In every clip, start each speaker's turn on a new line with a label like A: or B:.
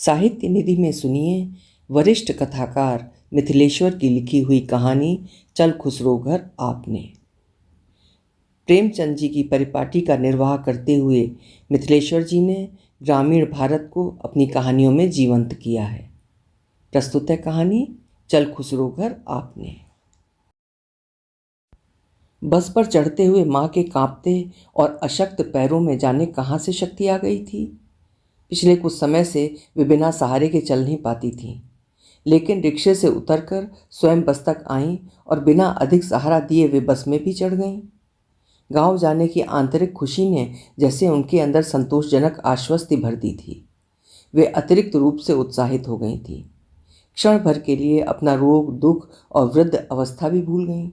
A: साहित्य निधि में सुनिए वरिष्ठ कथाकार मिथिलेश्वर की लिखी हुई कहानी चल खुसरो घर आपने। प्रेमचंद जी की परिपाटी का निर्वाह करते हुए मिथिलेश्वर जी ने ग्रामीण भारत को अपनी कहानियों में जीवंत किया है। प्रस्तुत है कहानी चल खुसरो घर आपने। बस पर चढ़ते हुए माँ के कांपते और अशक्त पैरों में जाने कहाँ से शक्ति आ गई थी। पिछले कुछ समय से वे बिना सहारे के चल नहीं पाती थीं, लेकिन रिक्शे से उतरकर स्वयं बस तक आईं और बिना अधिक सहारा दिए वे बस में भी चढ़ गईं। गांव जाने की आंतरिक खुशी ने जैसे उनके अंदर संतोषजनक आश्वस्ति भर दी थी। वे अतिरिक्त रूप से उत्साहित हो गई थीं। क्षण भर के लिए अपना रोग, दुख और वृद्ध अवस्था भी भूल गईं।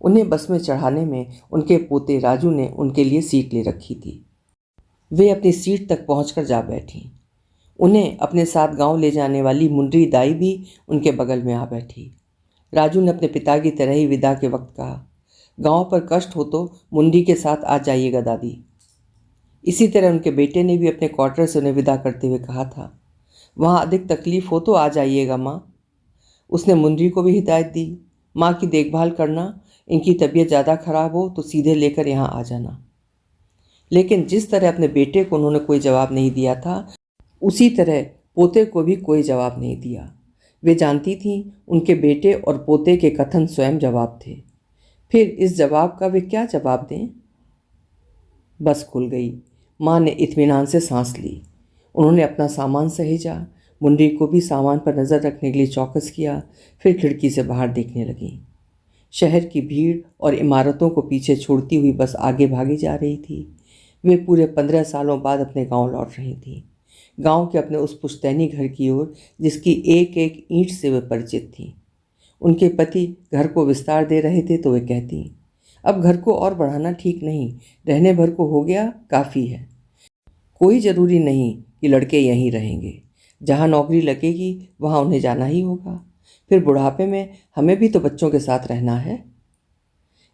A: उन्हें बस में चढ़ाने में उनके पोते राजू ने उनके लिए सीट ले रखी थी। वे अपनी सीट तक पहुंचकर जा बैठीं। उन्हें अपने साथ गांव ले जाने वाली मुंडरी दाई भी उनके बगल में आ बैठी। राजू ने अपने पिता की तरह ही विदा के वक्त कहा, गांव पर कष्ट हो तो मुंडी के साथ आ जाइएगा दादी। इसी तरह उनके बेटे ने भी अपने क्वार्टर से उन्हें विदा करते हुए कहा था, वहाँ अधिक तकलीफ हो तो आ जाइएगा माँ। उसने मुंडी को भी हिदायत दी, माँ की देखभाल करना, इनकी तबीयत ज़्यादा खराब हो तो सीधे लेकर यहाँ आ जाना। लेकिन जिस तरह अपने बेटे को उन्होंने कोई जवाब नहीं दिया था, उसी तरह पोते को भी कोई जवाब नहीं दिया। वे जानती थीं उनके बेटे और पोते के कथन स्वयं जवाब थे। फिर इस जवाब का वे क्या जवाब दें? बस खुल गई। माँ ने इत्मीनान से सांस ली। उन्होंने अपना सामान सहेजा, मुंडी को भी सामान पर नज़र रखने के लिए चौकस किया। फिर खिड़की से बाहर देखने लगी। शहर की भीड़ और इमारतों को पीछे छोड़ती हुई बस आगे भागी जा रही थी। वे पूरे 15 सालों बाद अपने गांव लौट रही थी, गांव के अपने उस पुश्तैनी घर की ओर जिसकी एक एक ईंट से वे परिचित थीं। उनके पति घर को विस्तार दे रहे थे तो वे कहती, अब घर को और बढ़ाना ठीक नहीं, रहने भर को हो गया, काफ़ी है। कोई ज़रूरी नहीं कि लड़के यहीं रहेंगे, जहाँ नौकरी लगेगी वहाँ उन्हें जाना ही होगा। फिर बुढ़ापे में हमें भी तो बच्चों के साथ रहना है।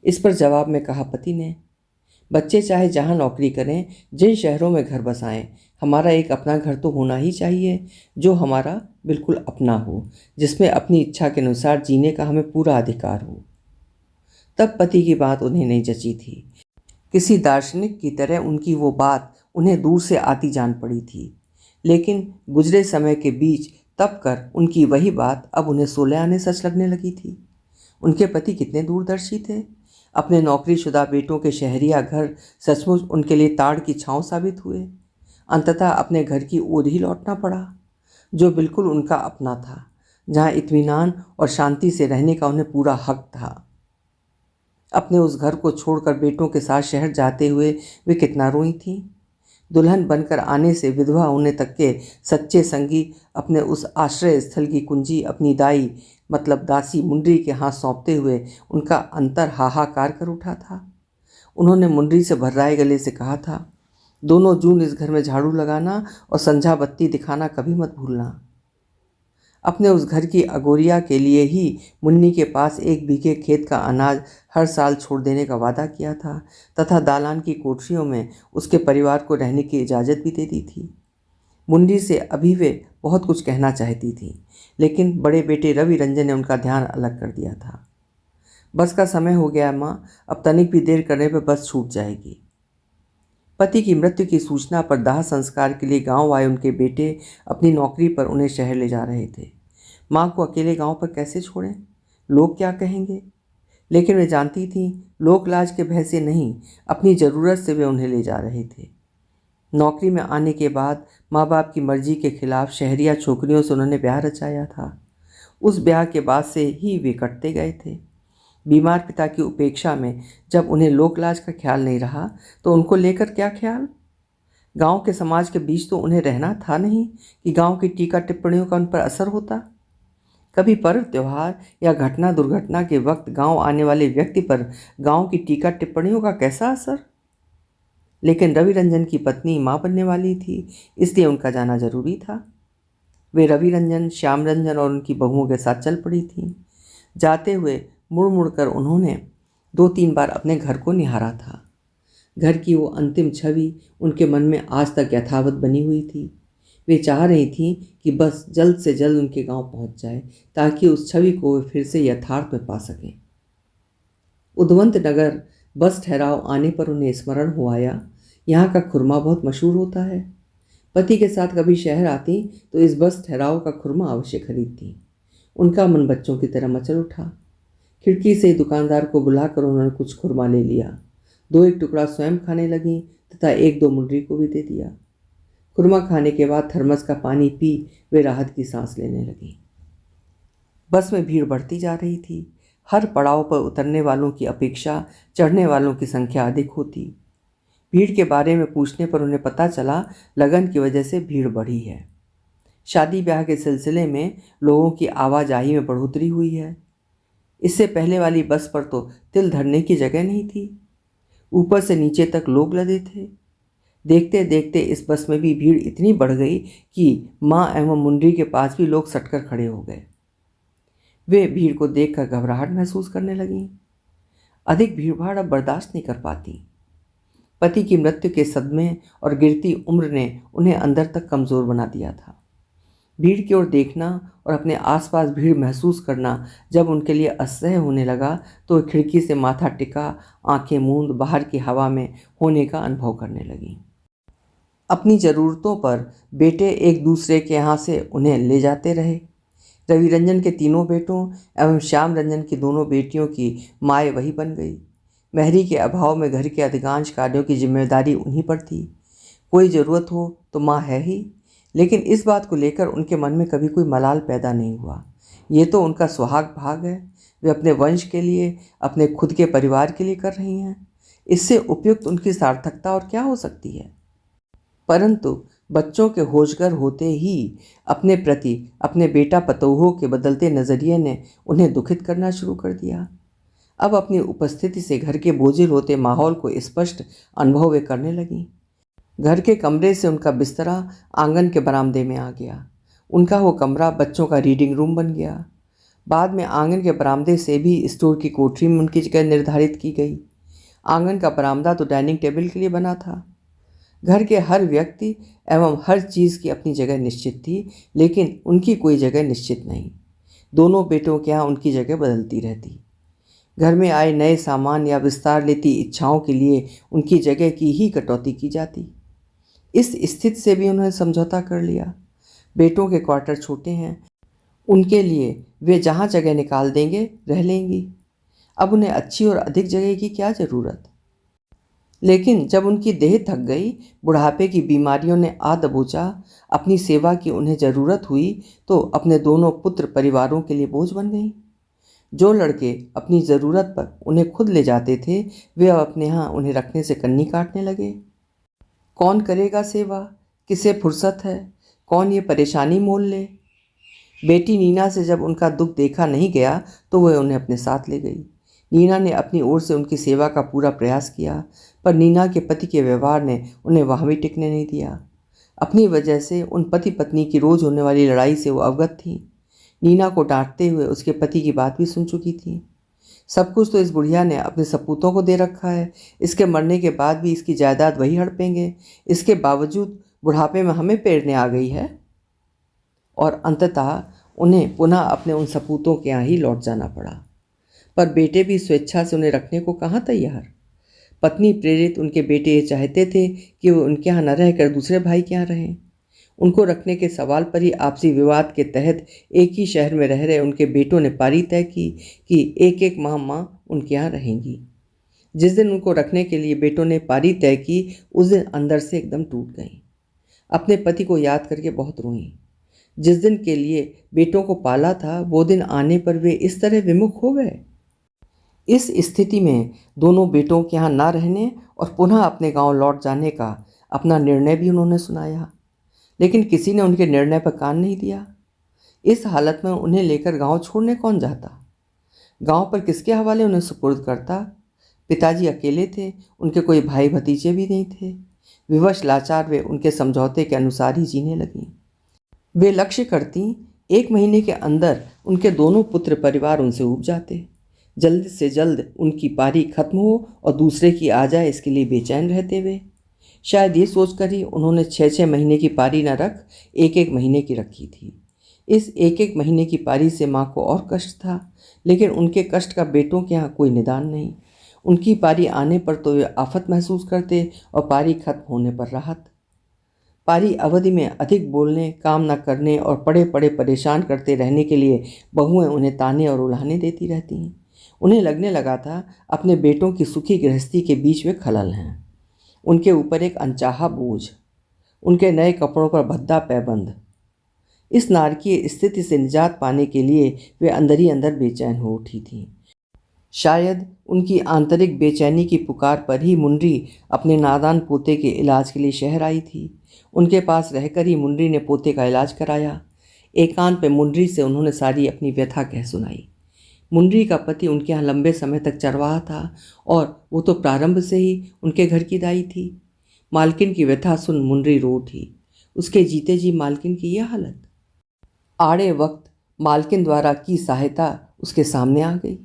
A: इस पर जवाब में कहा पति ने, बच्चे चाहे जहाँ नौकरी करें, जिन शहरों में घर बसाएं, हमारा एक अपना घर तो होना ही चाहिए, जो हमारा बिल्कुल अपना हो, जिसमें अपनी इच्छा के अनुसार जीने का हमें पूरा अधिकार हो। तब पति की बात उन्हें नहीं जची थी। किसी दार्शनिक की तरह उनकी वो बात उन्हें दूर से आती जान पड़ी थी, लेकिन गुजरे समय के बीच तब कर उनकी वही बात अब उन्हें 16 आने सच लगने लगी थी। उनके पति कितने दूरदर्शी थे। अपने नौकरीशुदा बेटों के शहरिया घर सचमुच उनके लिए ताड़ की छांव साबित हुए। अंततः अपने घर की ओर ही लौटना पड़ा, जो बिल्कुल उनका अपना था, जहां इत्मीनान और शांति से रहने का उन्हें पूरा हक था। अपने उस घर को छोड़कर बेटों के साथ शहर जाते हुए वे कितना रोई थीं। दुल्हन बनकर आने से विधवा होने तक के सच्चे संगी अपने उस आश्रय स्थल की कुंजी अपनी दाई मतलब दासी मुंडरी के हाथ सौंपते हुए उनका अंतर हाहाकार कर उठा था। उन्होंने मुंडरी से भर्राए गले से कहा था, दोनों जून इस घर में झाड़ू लगाना और संझा बत्ती दिखाना कभी मत भूलना। अपने उस घर की अगोरिया के लिए ही मुन्नी के पास 1 बीघे खेत का अनाज हर साल छोड़ देने का वादा किया था तथा दालान की कोठरियों में उसके परिवार को रहने की इजाज़त भी दे दी थी। मुन्नी से अभी वे बहुत कुछ कहना चाहती थी, लेकिन बड़े बेटे रवि रंजन ने उनका ध्यान अलग कर दिया था। बस का समय हो गया माँ, अब तनिक भी देर करने पर बस छूट जाएगी। पति की मृत्यु की सूचना पर दाह संस्कार के लिए गांव आए उनके बेटे अपनी नौकरी पर उन्हें शहर ले जा रहे थे। माँ को अकेले गांव पर कैसे छोड़ें? लोग क्या कहेंगे? लेकिन वे जानती थीं लोक लाज के भय से नहीं, अपनी ज़रूरत से वे उन्हें ले जा रहे थे। नौकरी में आने के बाद माँ बाप की मर्जी के खिलाफ शहरिया छोकरियों से उन्होंने ब्याह रचाया था। उस ब्याह के बाद से ही वे कटते गए थे। बीमार पिता की उपेक्षा में जब उन्हें लोकलाज का ख्याल नहीं रहा तो उनको लेकर क्या ख्याल? गांव के समाज के बीच तो उन्हें रहना था नहीं कि गांव की टीका टिप्पणियों का उन पर असर होता। कभी पर्व त्योहार या घटना दुर्घटना के वक्त गांव आने वाले व्यक्ति पर गांव की टीका टिप्पणियों का कैसा असर? लेकिन रवि रंजन की पत्नी माँ बनने वाली थी, इसलिए उनका जाना जरूरी था। वे रवि रंजन, श्याम रंजन और उनकी बहुओं के साथ चल पड़ी थीं। जाते हुए मुड़ मुड़ कर उन्होंने 2-3 बार अपने घर को निहारा था। घर की वो अंतिम छवि उनके मन में आज तक यथावत बनी हुई थी। वे चाह रही थीं कि बस जल्द से जल्द उनके गांव पहुंच जाए ताकि उस छवि को वे फिर से यथार्थ में पा सकें। उद्वंत नगर बस ठहराव आने पर उन्हें स्मरण हो आया, यहाँ का खुरमा बहुत मशहूर होता है। पति के साथ कभी शहर आती तो इस बस ठहराव का खुरमा अवश्य खरीदती। उनका मन बच्चों की तरह मचल उठा। खिड़की से दुकानदार को बुलाकर उन्होंने कुछ खुरमा ले लिया। 2-1 टुकड़ा स्वयं खाने लगी तथा 1-2 मुंडरी को भी दे दिया। खुरमा खाने के बाद थर्मस का पानी पी वे राहत की सांस लेने लगी। बस में भीड़ बढ़ती जा रही थी। हर पड़ाव पर उतरने वालों की अपेक्षा चढ़ने वालों की संख्या अधिक होती। भीड़ के बारे में पूछने पर उन्हें पता चला लगन की वजह से भीड़ बढ़ी है। शादी ब्याह के सिलसिले में लोगों की आवाजाही में बढ़ोतरी हुई है। इससे पहले वाली बस पर तो तिल धरने की जगह नहीं थी। ऊपर से नीचे तक लोग लदे थे। देखते देखते इस बस में भी भीड़ इतनी बढ़ गई कि माँ एवं मुंडरी के पास भी लोग सटकर खड़े हो गए। वे भीड़ को देखकर घबराहट महसूस करने लगीं। अधिक भीड़भाड़ अब बर्दाश्त नहीं कर पाती। पति की मृत्यु के सदमे और गिरती उम्र ने उन्हें अंदर तक कमज़ोर बना दिया था। भीड़ की ओर देखना और अपने आसपास भीड़ महसूस करना जब उनके लिए असह्य होने लगा तो वे खिड़की से माथा टिका, आंखें मूंद बाहर की हवा में होने का अनुभव करने लगीं। अपनी ज़रूरतों पर बेटे एक दूसरे के यहाँ से उन्हें ले जाते रहे। रवि रंजन के 3 बेटों एवं श्याम रंजन की 2 बेटियों की माए वही बन गई। मेहरी के अभाव में घर के अधिकांश कार्यों की जिम्मेदारी उन्हीं पर थी। कोई ज़रूरत हो तो माँ है ही, लेकिन इस बात को लेकर उनके मन में कभी कोई मलाल पैदा नहीं हुआ। ये तो उनका सुहाग भाग है। वे अपने वंश के लिए, अपने खुद के परिवार के लिए कर रही हैं। इससे उपयुक्त उनकी सार्थकता और क्या हो सकती है। परंतु बच्चों के होशगर होते ही अपने प्रति अपने बेटा पतोहों के बदलते नज़रिए ने उन्हें दुखित करना शुरू कर दिया। अब अपनी उपस्थिति से घर के बोझिल होते माहौल को स्पष्ट अनुभव वे करने लगी। घर के कमरे से उनका बिस्तरा आंगन के बरामदे में आ गया। उनका वो कमरा बच्चों का रीडिंग रूम बन गया। बाद में आंगन के बरामदे से भी स्टोर की कोठरी में उनकी जगह निर्धारित की गई। आंगन का बरामदा तो डाइनिंग टेबल के लिए बना था। घर के हर व्यक्ति एवं हर चीज़ की अपनी जगह निश्चित थी, लेकिन उनकी कोई जगह निश्चित नहीं। दोनों बेटों के यहाँ उनकी जगह बदलती रहती। घर में आए नए सामान या विस्तार लेती इच्छाओं के लिए उनकी जगह की ही कटौती की जाती। इस स्थिति से भी उन्होंने समझौता कर लिया। बेटों के क्वार्टर छोटे हैं, उनके लिए वे जहाँ जगह निकाल देंगे रह लेंगी। अब उन्हें अच्छी और अधिक जगह की क्या ज़रूरत। लेकिन जब उनकी देह थक गई, बुढ़ापे की बीमारियों ने आ दबोचा, अपनी सेवा की उन्हें ज़रूरत हुई तो अपने दोनों पुत्र परिवारों के लिए बोझ बन गई। जो लड़के अपनी ज़रूरत पर उन्हें खुद ले जाते थे, वे अब अपने यहाँ उन्हें रखने से कन्नी काटने लगे। कौन करेगा सेवा, किसे फुर्सत है, कौन ये परेशानी मोल ले। बेटी नीना से जब उनका दुख देखा नहीं गया तो वह उन्हें अपने साथ ले गई। नीना ने अपनी ओर से उनकी सेवा का पूरा प्रयास किया, पर नीना के पति के व्यवहार ने उन्हें वहाँ भी टिकने नहीं दिया। अपनी वजह से उन पति पत्नी की रोज़ होने वाली लड़ाई से वो अवगत थी। नीना को डांटते हुए उसके पति की बात भी सुन चुकी थी। सब कुछ तो इस बुढ़िया ने अपने सपूतों को दे रखा है, इसके मरने के बाद भी इसकी जायदाद वही हड़पेंगे, इसके बावजूद बुढ़ापे में हमें पेरने आ गई है। और अंततः उन्हें पुनः अपने उन सपूतों के यहाँ ही लौट जाना पड़ा। पर बेटे भी स्वेच्छा से उन्हें रखने को कहाँ तैयार। पत्नी प्रेरित उनके बेटे ये चाहते थे कि वो उनके यहाँ न रहकर दूसरे भाई के यहाँ रहें। उनको रखने के सवाल पर ही आपसी विवाद के तहत एक ही शहर में रह रहे उनके बेटों ने पारी तय की कि एक एक माँ उनके यहाँ रहेंगी। जिस दिन उनको रखने के लिए बेटों ने पारी तय की, उस दिन अंदर से एकदम टूट गई। अपने पति को याद करके बहुत रोईं। जिस दिन के लिए बेटों को पाला था, वो दिन आने पर वे इस तरह विमुख हो गए। इस स्थिति में दोनों बेटों के यहाँ ना रहने और पुनः अपने गांव लौट जाने का अपना निर्णय भी उन्होंने सुनाया, लेकिन किसी ने उनके निर्णय पर कान नहीं दिया। इस हालत में उन्हें लेकर गांव छोड़ने कौन जाता। गांव पर किसके हवाले उन्हें सुपुर्द करता। पिताजी अकेले थे, उनके कोई भाई भतीजे भी नहीं थे। विवश लाचार वे उनके समझौते के अनुसार ही जीने लगीं। वे लक्ष्य करती 1 महीने के अंदर उनके दोनों पुत्र परिवार उनसे ऊब जाते। जल्द से जल्द उनकी पारी खत्म हो और दूसरे की आ जाए, इसके लिए बेचैन रहते वे। शायद ये सोचकर ही उन्होंने 6-6 महीने की पारी न रख 1-1 महीने की रखी थी। इस 1-1 महीने की पारी से माँ को और कष्ट था, लेकिन उनके कष्ट का बेटों के यहाँ कोई निदान नहीं। उनकी पारी आने पर तो वे आफत महसूस करते और पारी खत्म होने पर राहत। पारी अवधि में अधिक बोलने, काम न करने और पड़े पड़े परेशान करते रहने के लिए बहुएं उन्हें ताने और उल्हाने देती रहती हैं। उन्हें लगने लगा था अपने बेटों की सुखी गृहस्थी के बीच में खलल हैं। उनके ऊपर एक अनचाहा बोझ, उनके नए कपड़ों पर भद्दा पैबंद। इस नारकीय स्थिति से निजात पाने के लिए वे अंदर ही अंदर बेचैन हो उठी थीं। शायद उनकी आंतरिक बेचैनी की पुकार पर ही मुंडरी अपने नादान पोते के इलाज के लिए शहर आई थी। उनके पास रहकर ही मुंडरी ने पोते का इलाज कराया। एकांत में मुंडरी से उन्होंने सारी अपनी व्यथा कह सुनाई। मुंडरी का पति उनके यहाँ लंबे समय तक चरवाहा था और वो तो प्रारंभ से ही उनके घर की दाई थी। मालकिन की व्यथा सुन मुंडरी रो उठी। उसके जीते जी मालकिन की यह हालत। आड़े वक्त मालकिन द्वारा की सहायता उसके सामने आ गई।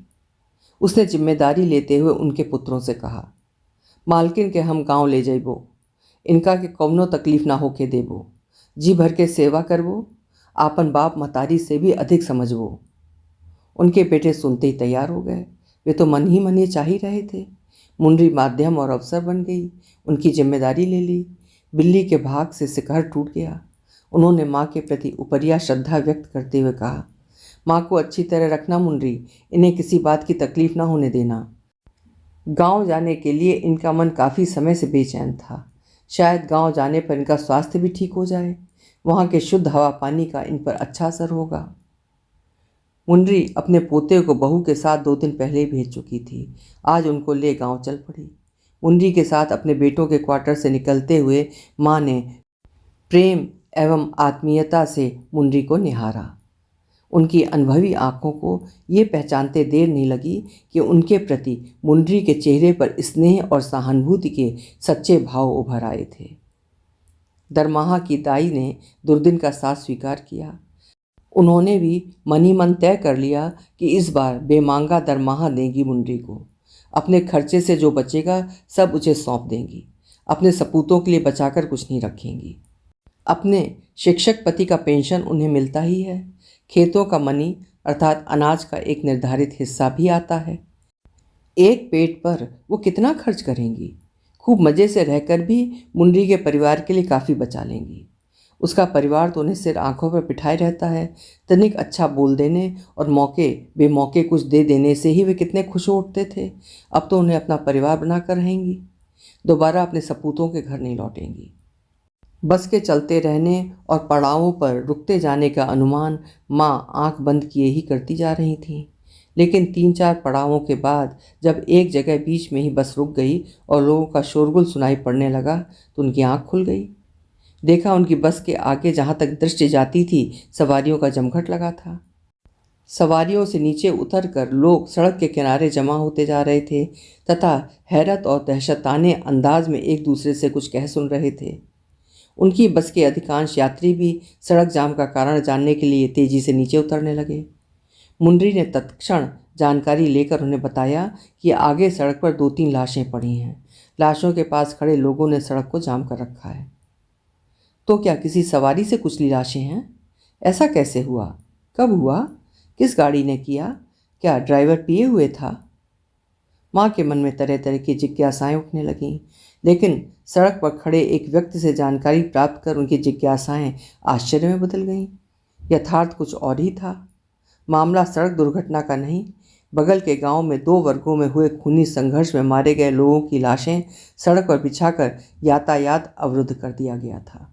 A: उसने जिम्मेदारी लेते हुए उनके पुत्रों से कहा, मालकिन के हम गांव ले जाइबो, इनका के कौनो तकलीफ ना होके देबो, जी भर के सेवा करबो, आपन बाप मतारी से भी अधिक समझबो। उनके बेटे सुनते ही तैयार हो गए। वे तो मन ही चाह ही रहे थे। मुंडरी माध्यम और अवसर बन गई, उनकी जिम्मेदारी ले ली। बिल्ली के भाग से शिखर टूट गया। उन्होंने माँ के प्रति उपरिया श्रद्धा व्यक्त करते हुए कहा, माँ को अच्छी तरह रखना मुंडरी, इन्हें किसी बात की तकलीफ ना होने देना। गांव जाने के लिए इनका मन काफ़ी समय से बेचैन था। शायद गांव जाने पर इनका स्वास्थ्य भी ठीक हो जाए। वहाँ के शुद्ध हवा पानी का इन पर अच्छा असर होगा। मुंडरी अपने पोते को बहू के साथ 2 दिन पहले ही भेज चुकी थी। आज उनको ले गांव चल पड़ी। मुंडरी के साथ अपने बेटों के क्वार्टर से निकलते हुए माँ ने प्रेम एवं आत्मीयता से मुंडरी को निहारा। उनकी अनुभवी आंखों को ये पहचानते देर नहीं लगी कि उनके प्रति मुंडरी के चेहरे पर स्नेह और सहानुभूति के सच्चे भाव उभर आए थे। दरमाहा की दाई ने दुर्दिन का साथ स्वीकार किया। उन्होंने भी मन ही मन तय कर लिया कि इस बार बेमांगा दरमाहा देंगी मुंडरी को। अपने खर्चे से जो बचेगा सब उसे सौंप देंगी। अपने सपूतों के लिए बचाकर कुछ नहीं रखेंगी। अपने शिक्षक पति का पेंशन उन्हें मिलता ही है। खेतों का मनी अर्थात अनाज का एक निर्धारित हिस्सा भी आता है। एक पेट पर वो कितना खर्च करेंगी। खूब मज़े से रहकर भी मुंडरी के परिवार के लिए काफ़ी बचा लेंगी। उसका परिवार तो उन्हें सिर आंखों पर बिठाए रहता है। तनिक अच्छा बोल देने और मौके बेमौके कुछ दे देने से ही वे कितने खुश हो उठते थे। अब तो उन्हें अपना परिवार बनाकर रहेंगी। दोबारा अपने सपूतों के घर नहीं लौटेंगी। बस के चलते रहने और पड़ावों पर रुकते जाने का अनुमान माँ आंख बंद किए ही करती जा रही थीं। लेकिन 3-4 पड़ावों के बाद जब एक जगह बीच में ही बस रुक गई और लोगों का शोरगुल सुनाई पड़ने लगा तो उनकी आंख खुल गई। देखा उनकी बस के आगे जहाँ तक दृष्टि जाती थी सवारियों का जमघट लगा था। सवारियों से नीचे उतरकर लोग सड़क के किनारे जमा होते जा रहे थे तथा हैरत और दहशताने अंदाज में एक दूसरे से कुछ कह सुन रहे थे। उनकी बस के अधिकांश यात्री भी सड़क जाम का कारण जानने के लिए तेजी से नीचे उतरने लगे। मुंडरी ने तत्क्षण जानकारी लेकर उन्हें बताया कि आगे सड़क पर 2-3 लाशें पड़ी हैं। लाशों के पास खड़े लोगों ने सड़क को जाम कर रखा है। तो क्या किसी सवारी से कुचली लाशें हैं? ऐसा कैसे हुआ? कब हुआ? किस गाड़ी ने किया? क्या ड्राइवर पिए हुए था? माँ के मन में तरह तरह की जिज्ञासाएं उठने लगीं, लेकिन सड़क पर खड़े एक व्यक्ति से जानकारी प्राप्त कर उनकी जिज्ञासाएं आश्चर्य में बदल गईं। यथार्थ कुछ और ही था। मामला सड़क दुर्घटना का नहीं, बगल के गांव में 2 वर्गों में हुए खूनी संघर्ष में मारे गए लोगों की लाशें सड़क पर बिछाकर यातायात अवरुद्ध कर दिया गया था।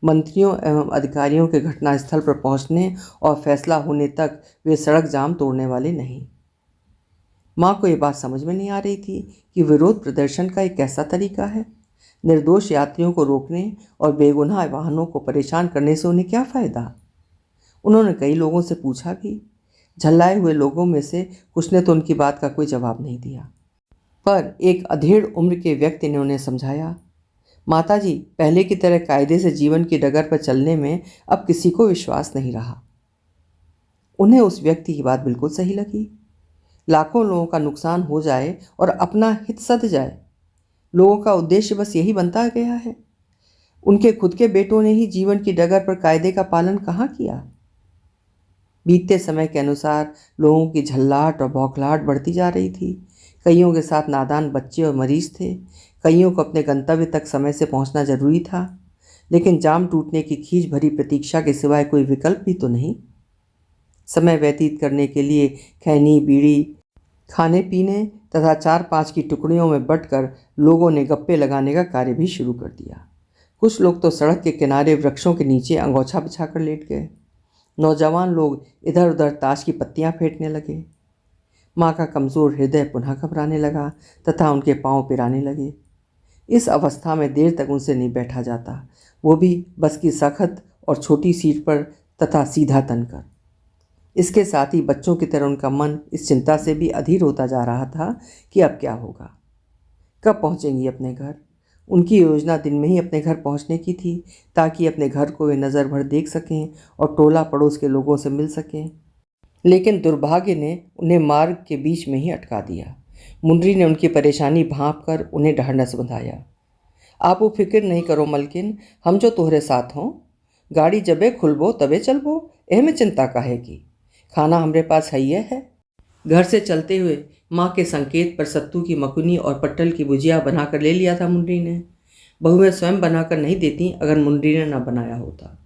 A: मंत्रियों एवं अधिकारियों के घटनास्थल पर पहुंचने और फैसला होने तक वे सड़क जाम तोड़ने वाले नहीं। माँ को ये बात समझ में नहीं आ रही थी कि विरोध प्रदर्शन का एक कैसा तरीका है। निर्दोष यात्रियों को रोकने और बेगुनाह वाहनों को परेशान करने से उन्हें क्या फ़ायदा। उन्होंने कई लोगों से पूछा भी। झल्लाए हुए लोगों में से कुछ ने तो उनकी बात का कोई जवाब नहीं दिया, पर एक अधेड़ उम्र के व्यक्ति ने उन्हें समझाया, माताजी, पहले की तरह कायदे से जीवन की डगर पर चलने में अब किसी को विश्वास नहीं रहा। उन्हें उस व्यक्ति की बात बिल्कुल सही लगी। लाखों लोगों का नुकसान हो जाए और अपना हित सध जाए, लोगों का उद्देश्य बस यही बनता गया है। उनके खुद के बेटों ने ही जीवन की डगर पर कायदे का पालन कहाँ किया। बीतते समय के अनुसार लोगों की झल्लाहट और बौखलाहट बढ़ती जा रही थी। कईयों के साथ नादान बच्चे और मरीज थे। कईयों को अपने गंतव्य तक समय से पहुंचना जरूरी था, लेकिन जाम टूटने की खींच भरी प्रतीक्षा के सिवाय कोई विकल्प भी तो नहीं। समय व्यतीत करने के लिए खैनी, बीड़ी, खाने पीने तथा 4-5 की टुकड़ियों में बंटकर लोगों ने गप्पे लगाने का कार्य भी शुरू कर दिया। कुछ लोग तो सड़क के किनारे वृक्षों के नीचे अंगोछा बिछाकर लेट गए। नौजवान लोग इधर उधर ताश की पत्तियां फेंटने लगे। माँ का कमज़ोर हृदय पुनः घबराने लगा तथा उनके पांव पिराने लगे। इस अवस्था में देर तक उनसे नहीं बैठा जाता, वो भी बस की सख्त और छोटी सीट पर तथा सीधा तनकर। इसके साथ ही बच्चों की तरह उनका मन इस चिंता से भी अधीर होता जा रहा था कि अब क्या होगा, कब पहुँचेंगी अपने घर। उनकी योजना दिन में ही अपने घर पहुंचने की थी, ताकि अपने घर को वे नज़र भर देख सकें और टोला पड़ोस के लोगों से मिल सकें। लेकिन दुर्भाग्य ने उन्हें मार्ग के बीच में ही अटका दिया। मुंडरी ने उनकी परेशानी भांप कर उन्हें ढाढ़स बंधाया। आप वो फिक्र नहीं करो मलकिन, हम जो तोहरे साथ हों। गाड़ी जबे खुलबो तबे चलबो, एह में चिंता काहे की। खाना हमरे पास है। घर से चलते हुए माँ के संकेत पर सत्तू की मकुनी और पट्टल की भुजिया बनाकर ले लिया था मुंडरी ने। बहुएं स्वयं बनाकर नहीं देती अगर मुंडरी ने न बनाया होता।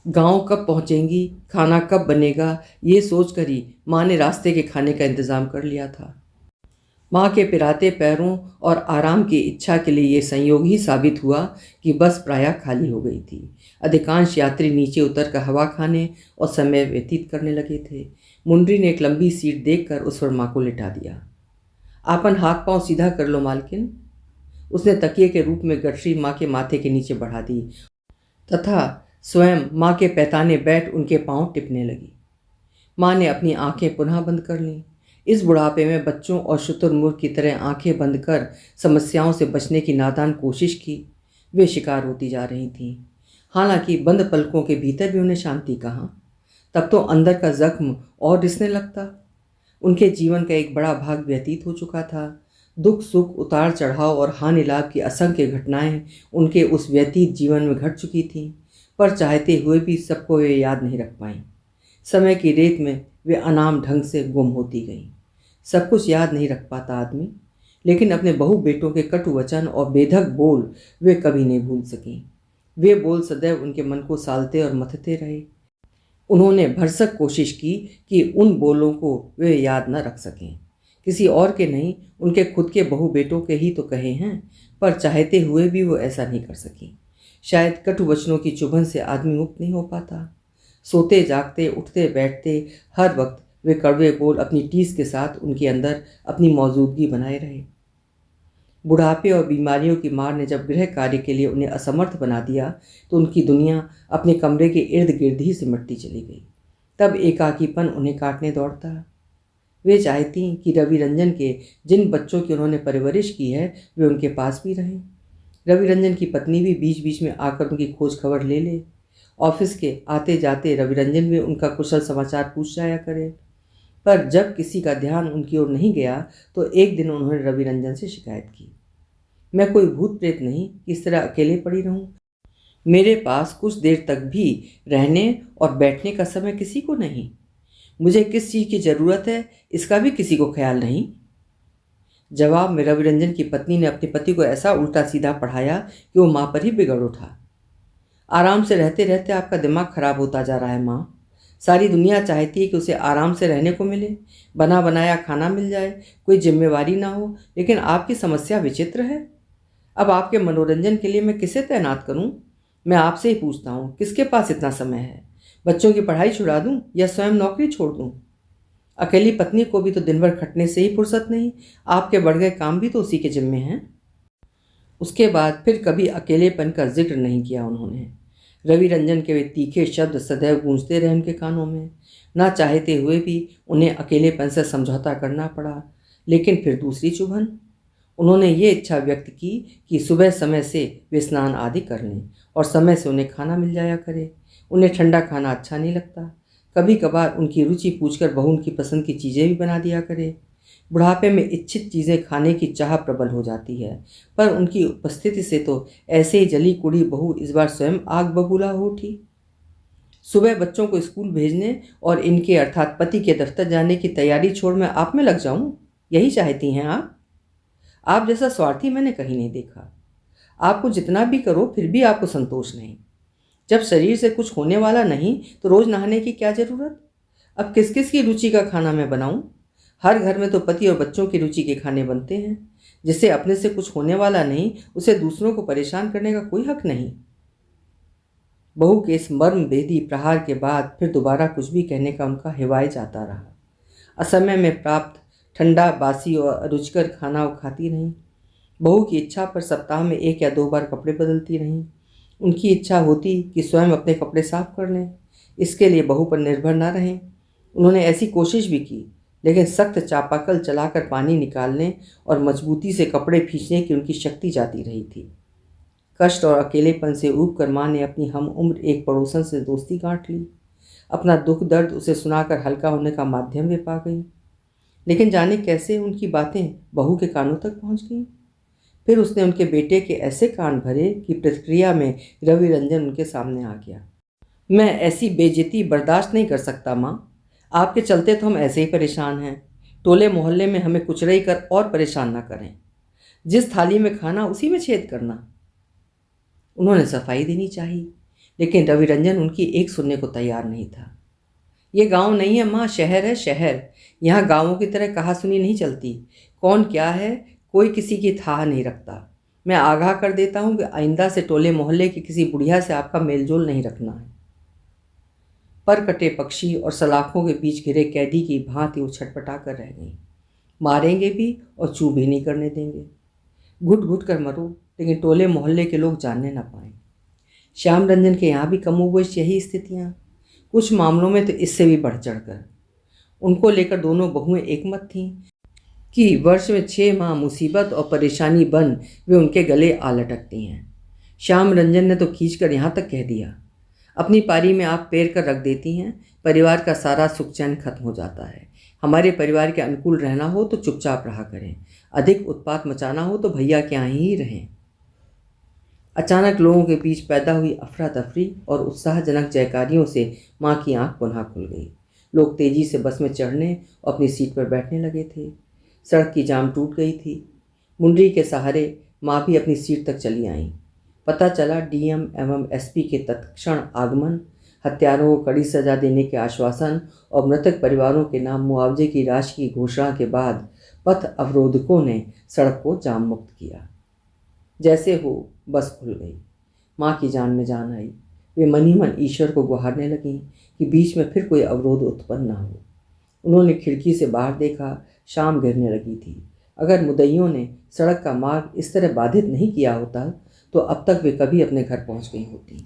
A: गांव कब पहुंचेंगी, खाना कब बनेगा, ये सोचकर ही माँ ने रास्ते के खाने का इंतजाम कर लिया था। माँ के पिराते पैरों और आराम की इच्छा के लिए ये संयोग ही साबित हुआ कि बस प्रायः खाली हो गई थी। अधिकांश यात्री नीचे उतरकर हवा खाने और समय व्यतीत करने लगे थे। मुंडरी ने एक लंबी सीट देखकर उस पर माँ को लिटा दिया। आपन हाथ पांव सीधा कर लो मालकिन। उसने तकिए के रूप में गठरी माँ के माथे के नीचे बढ़ा दी तथा स्वयं माँ के पैताने बैठ उनके पांव टिपने लगी। माँ ने अपनी आंखें पुनः बंद कर लीं। इस बुढ़ापे में बच्चों और शुतुरमुर्ग की तरह आंखें बंद कर समस्याओं से बचने की नादान कोशिश की वे शिकार होती जा रही थीं। हालांकि बंद पलकों के भीतर भी उन्हें शांति कहाँ। तब तो अंदर का जख्म और रिसने लगता। उनके जीवन का एक बड़ा भाग व्यतीत हो चुका था। दुख सुख, उतार चढ़ाव और हानि लाभ की असंख्य घटनाएं उनके उस व्यतीत जीवन में घट चुकी थीं, पर चाहते हुए भी सबको वे याद नहीं रख पाईं। समय की रेत में वे अनाम ढंग से गुम होती गईं। सब कुछ याद नहीं रख पाता आदमी, लेकिन अपने बहू बेटों के कटु वचन और बेधक बोल वे कभी नहीं भूल सकीं। वे बोल सदैव उनके मन को सालते और मथते रहे। उन्होंने भरसक कोशिश की कि उन बोलों को वे याद न रख सकें। किसी और के नहीं, उनके खुद के बहू बेटों के ही तो कहे हैं, पर चाहते हुए भी वो ऐसा नहीं कर सकी। शायद कटु वचनों की चुभन से आदमी मुक्त नहीं हो पाता। सोते जागते, उठते बैठते, हर वक्त वे कड़वे बोल अपनी टीस के साथ उनके अंदर अपनी मौजूदगी बनाए रहे। बुढ़ापे और बीमारियों की मार ने जब गृह कार्य के लिए उन्हें असमर्थ बना दिया तो उनकी दुनिया अपने कमरे के इर्द गिर्द ही सिमटती चली गई। तब एकाकीपन उन्हें काटने दौड़ता। वे चाहती कि रवि रंजन के जिन बच्चों की उन्होंने परवरिश की है वे उनके पास भी रहें। रवि रंजन की पत्नी भी बीच बीच में आकर उनकी खोज खबर ले ले। ऑफिस के आते जाते रवि रंजन भी उनका कुशल समाचार पूछ जाया करे। पर जब किसी का ध्यान उनकी ओर नहीं गया तो एक दिन उन्होंने रवि रंजन से शिकायत की, मैं कोई भूत प्रेत नहीं कि इस तरह अकेले पड़ी रहूं। मेरे पास कुछ देर तक भी रहने और बैठने का समय किसी को नहीं। मुझे किस चीज़ की ज़रूरत है इसका भी किसी को ख्याल नहीं। जवाब में रवि रंजन की पत्नी ने अपने पति को ऐसा उल्टा सीधा पढ़ाया कि वो माँ पर ही बिगड़ उठा। आराम से रहते रहते आपका दिमाग खराब होता जा रहा है माँ। सारी दुनिया चाहती है कि उसे आराम से रहने को मिले, बना बनाया खाना मिल जाए, कोई जिम्मेवारी ना हो, लेकिन आपकी समस्या विचित्र है। अब आपके मनोरंजन के लिए मैं किसे तैनात करूं? मैं आपसे ही पूछता हूं, किसके पास इतना समय है? बच्चों की पढ़ाई छुड़ा दूं या स्वयं नौकरी छोड़ दूं? अकेली पत्नी को भी तो दिन भर खटने से ही फुर्सत नहीं, आपके बढ़ गए काम भी तो उसी के जिम्मे हैं। उसके बाद फिर कभी अकेलेपन का जिक्र नहीं किया उन्होंने। रवि रंजन के वे तीखे शब्द सदैव गूंजते रहे उनके कानों में। ना चाहते हुए भी उन्हें अकेलेपन से समझौता करना पड़ा। लेकिन फिर दूसरी चुभन, उन्होंने ये इच्छा व्यक्त की कि सुबह समय से वे स्नान आदि कर लें और समय से उन्हें खाना मिल जाया करे। उन्हें ठंडा खाना अच्छा नहीं लगता। कभी कभार उनकी रुचि पूछकर बहू उनकी पसंद की चीज़ें भी बना दिया करे। बुढ़ापे में इच्छित चीज़ें खाने की चाह प्रबल हो जाती है, पर उनकी उपस्थिति से तो ऐसे ही जली कुड़ी बहू इस बार स्वयं आग बबूला हो उठी। सुबह बच्चों को स्कूल भेजने और इनके अर्थात पति के दफ्तर जाने की तैयारी छोड़ मैं आप में लग जाऊं, यही चाहती हैं आप जैसा स्वार्थी मैंने कहीं नहीं देखा। आपको जितना भी करो फिर भी आपको संतोष नहीं। जब शरीर से कुछ होने वाला नहीं तो रोज नहाने की क्या जरूरत। अब किस किस की रुचि का खाना मैं बनाऊं? हर घर में तो पति और बच्चों की रुचि के खाने बनते हैं। जिससे अपने से कुछ होने वाला नहीं, उसे दूसरों को परेशान करने का कोई हक नहीं। बहू के इस मर्म भेदी प्रहार के बाद फिर दोबारा कुछ भी कहने का उनका हिवाय जाता रहा। असमय में प्राप्त ठंडा बासी और अरुचिकर खाना वो खाती रहीं। बहू की इच्छा पर सप्ताह में 1 या 2 बार कपड़े बदलती रहीं। उनकी इच्छा होती कि स्वयं अपने कपड़े साफ कर लें, इसके लिए बहू पर निर्भर न रहें। उन्होंने ऐसी कोशिश भी की, लेकिन सख्त चापाकल चलाकर पानी निकालने और मजबूती से कपड़े खींचने की उनकी शक्ति जाती रही थी। कष्ट और अकेलेपन से ऊब कर माँ ने अपनी हम उम्र एक पड़ोसन से दोस्ती गांठ ली। अपना दुख दर्द उसे सुनाकर हल्का होने का माध्यम वे पा गई। लेकिन जाने कैसे उनकी बातें बहू के कानों तक पहुंच गईं। फिर उसने उनके बेटे के ऐसे कान भरे कि प्रतिक्रिया में रवि रंजन उनके सामने आ गया। मैं ऐसी बेइज्जती बर्दाश्त नहीं कर सकता माँ। आपके चलते तो हम ऐसे ही परेशान हैं। टोले मोहल्ले में हमें कुचरई कर और परेशान ना करें। जिस थाली में खाना उसी में छेद करना। उन्होंने सफाई देनी चाहिए, लेकिन रवि रंजन उनकी एक सुनने को तैयार नहीं था। ये गांव नहीं है माँ, शहर है शहर। यहाँ गांवों की तरह कहा सुनी नहीं चलती। कौन क्या है कोई किसी की थाह नहीं रखता। मैं आगाह कर देता हूँ कि आइंदा से टोले मोहल्ले की किसी बुढ़िया से आपका मेलजोल नहीं रखना है। पर कटे पक्षी और सलाखों के बीच घिरे कैदी की भांति वो छटपटा कर रह गई। मारेंगे भी और चू भी नहीं करने देंगे। घुट घुट कर मरो, लेकिन टोले मोहल्ले के लोग जानने ना पाएं। श्याम रंजन के यहाँ भी कमोबेश यही स्थितियाँ, कुछ मामलों में तो इससे भी बढ़ चढ़कर। उनको लेकर दोनों बहुएं एकमत थीं कि वर्ष में 6 माह मुसीबत और परेशानी बन वे उनके गले आ लटकती हैं। श्याम रंजन ने तो खींचकर यहाँ तक कह दिया, अपनी पारी में आप पैर कर रख देती हैं, परिवार का सारा सुख चैन खत्म हो जाता है। हमारे परिवार के अनुकूल रहना हो तो चुपचाप रहा करें, अधिक उत्पात मचाना हो तो भैया के यहाँ ही रहें। अचानक लोगों के बीच पैदा हुई अफरा तफरी और उत्साहजनक जयकारियों से माँ की आंख पुनः खुल गई। लोग तेजी से बस में चढ़ने और अपनी सीट पर बैठने लगे थे। सड़क की जाम टूट गई थी। मुंडरी के सहारे माँ भी अपनी सीट तक चली आईं। पता चला डीएम एवं एसपी के तत्क्षण आगमन, हत्यारों को कड़ी सजा देने के आश्वासन और मृतक परिवारों के नाम मुआवजे की राशि की घोषणा के बाद पथ अवरोधकों ने सड़क को जाम मुक्त किया। जैसे हो बस खुल गई। माँ की जान में जान आई। वे मन ही मन ईश्वर को गुहारने लगीं कि बीच में फिर कोई अवरोध उत्पन्न न हो। उन्होंने खिड़की से बाहर देखा, शाम गिरने लगी थी। अगर मुद्दइयों ने सड़क का मार्ग इस तरह बाधित नहीं किया होता तो अब तक वे कभी अपने घर पहुंच गई होती।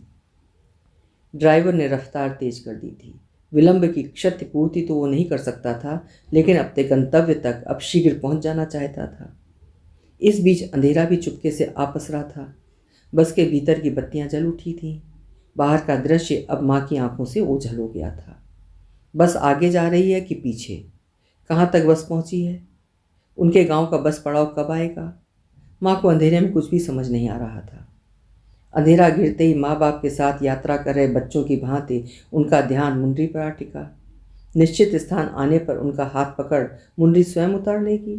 A: ड्राइवर ने रफ्तार तेज कर दी थी। विलंब की क्षतिपूर्ति तो वो नहीं कर सकता था, लेकिन अपने गंतव्य तक अब शीघ्र पहुंच जाना चाहता था। इस बीच अंधेरा भी चुपके से आ पसरा था। बस के भीतर की बत्तियां जल उठी थीं। बाहर का दृश्य अब माँ की आंखों से ओझल हो गया था। बस आगे जा रही है कि पीछे? कहाँ तक बस पहुंची है? उनके गांव का बस पड़ाव कब आएगा? माँ को अंधेरे में कुछ भी समझ नहीं आ रहा था। अंधेरा गिरते ही माँ बाप के साथ यात्रा कर रहे बच्चों की भांति उनका ध्यान मुंडरी पर आ टिका। निश्चित स्थान आने पर उनका हाथ पकड़ मुंडरी स्वयं उतार लेगी।